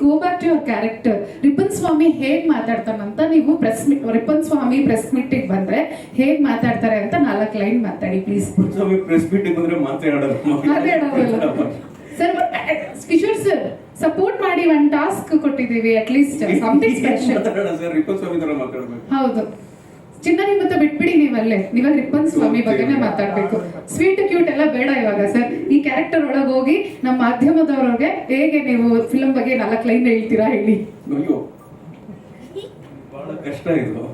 Go back to your character. Ripan Swamy ಹೇಗ್ ಮಾತಾಡ್ತಾನಂತ ನೀವು ರಿಪನ್ ಸ್ವಾಮಿ ಪ್ರೆಸ್ ಮೀಟಿಗೆ ಬಂದ್ರೆ ಹೇಗ್ ಮಾತಾಡ್ತಾರೆ ಅಂತ 4 ಲೈನ್ ಮಾತಾಡಿ ಪ್ಲೀಸ್. ಸ್ವಾಮಿ ಪ್ರೆಸ್ ಮೀಟಿಗೆ ಬಂದ್ರೆ ಮಾತಾಡೋದು ಸರ್. ಕಿಶೋರ್ ಸರ್ ಸಪೋರ್ಟ್ ಮಾಡಿ ಒಂದು ಟಾಸ್ಕ್ ಕೊಟ್ಟಿದ್ದೀವಿ, at least something special. Sir Ripan Swamy ತರ ಮಾತಾಡ್ಬೇಕು. ಹೌದು, ಚಿನ್ನರಿ ಮತ್ತೆ ಬಿಟ್ಬಿಡಿ ನೀವಲ್ಲೇ, ಇವಾಗ ರಿಪ್ಪನ್ ಸ್ವಾಮಿ ಬಗ್ಗೆನೇ ಮಾತಾಡ್ಬೇಕು. ಸ್ವೀಟ್ ಕ್ಯೂಟ್ ಎಲ್ಲ ಬೇಡ ಇವಾಗ ಸರ್. ಈ ಕ್ಯಾರೆಕ್ಟರ್ ಒಳಗೆ ಹೋಗಿ ನಮ್ಮ ಮಾಧ್ಯಮದವ್ರಿಗೆ ಹೇಗೆ ನೀವು ಫಿಲ್ಮ್ ಬಗ್ಗೆ 4 ಲೈನ್ ಹೇಳ್ತೀರಾ ಹೇಳಿ. ಅಯ್ಯೋ ಬಹಳ ಕಷ್ಟ ಇದು.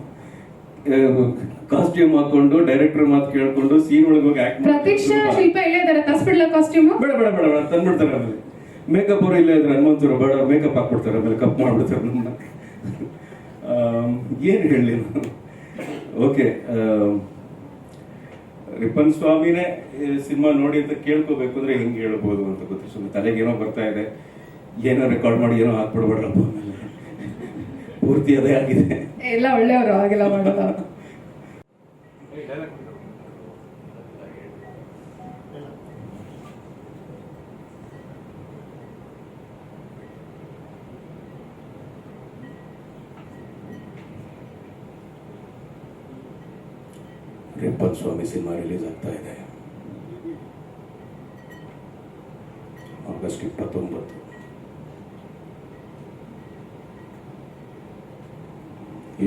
ಕಾಸ್ಟ್ಯೂಮ್ ಹಾಕೊಂಡು ಡೈರೆಕ್ಟರ್ ಮಾತು ಕೇಳ್ಕೊಂಡು ಸೀನ್ ಒಳಗೆ ಹೋಗಿ ಆಕ್ಟ್ ಪ್ರತೀಕ್ಷಾ ಶಿಲ್ಪ ಇಲ್ಲೇ ಇದಾರೆ, ತರಿಸ್ಬಿಡ್ಲ ಕಾಸ್ಟ್ಯೂಮ್? ಬೇಡ ಬೇಡ ಬೇಡ ಬೇಡ ತಂದ್ಬಿಡ್ತಾರೆ. ಆಮೇಲೆ ಮೇಕಪ್ ಅವರು ಇಲ್ಲೇ ಇದ್ರೆ ಹನುಮಂತರು ಬೇಡ ಮೇಕಪ್ ಹಾಕ್ಬಿಡ್ತಾರೆ, ಆಮೇಲೆ ಕಪ್ ಮಾಡ್ಬಿಡ್ತಾರೆ ನಮ್ಮನ್ನ. ಏನು ಹೇಳಿ ನಾನು. ಓಕೆ, ರಿಪನ್ ಸ್ವಾಮಿನೇ ಸಿನಿಮಾ ನೋಡಿ ಅಂತ ಕೇಳ್ಕೋಬೇಕು ಅಂದ್ರೆ ಹೆಂಗೆ ಹೇಳ್ಬೋದು ಅಂತ ಗೊತ್ತಿಲ್ಲ. ಸುಮ್ಮನೆ ತಲೆಗೆ ಏನೋ ಬರ್ತಾ ಇದೆ, ಏನೋ ರೆಕಾರ್ಡ್ ಮಾಡಿ ಏನೋ ಹಾಕ್ಬಿಡ್ಬೇಡ್ರಪ್ಪ. ಪೂರ್ತಿ ಅದೇ ಆಗಿದೆ. ಎಲ್ಲ ಒಳ್ಳೆಯವರು ಆಗಿಲ್ಲ ಮಾಡೋದು. ರಿಪನ್ ಸ್ವಾಮಿ ಸಿನಿಮಾ ರಿಲೀಸ್ ಆಗ್ತಾ ಇದೆ ಆಗಸ್ಟ್ 29.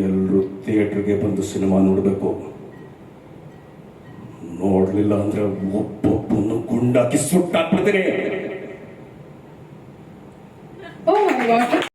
ಎಲ್ಲರೂ ಥಿಯೇಟರ್ಗೆ ಬಂದು ಸಿನಿಮಾ ನೋಡಬೇಕು. ನೋಡ್ಲಿಲ್ಲ ಅಂದ್ರೆ ಒಬ್ಬೊಬ್ಬನ್ನು ಗುಂಡಾಕಿ ಸುಟ್ಟಾಕ್ಬಿಡ್ತೀನಿ. ಓ ಮೈ ಗಾಡ್.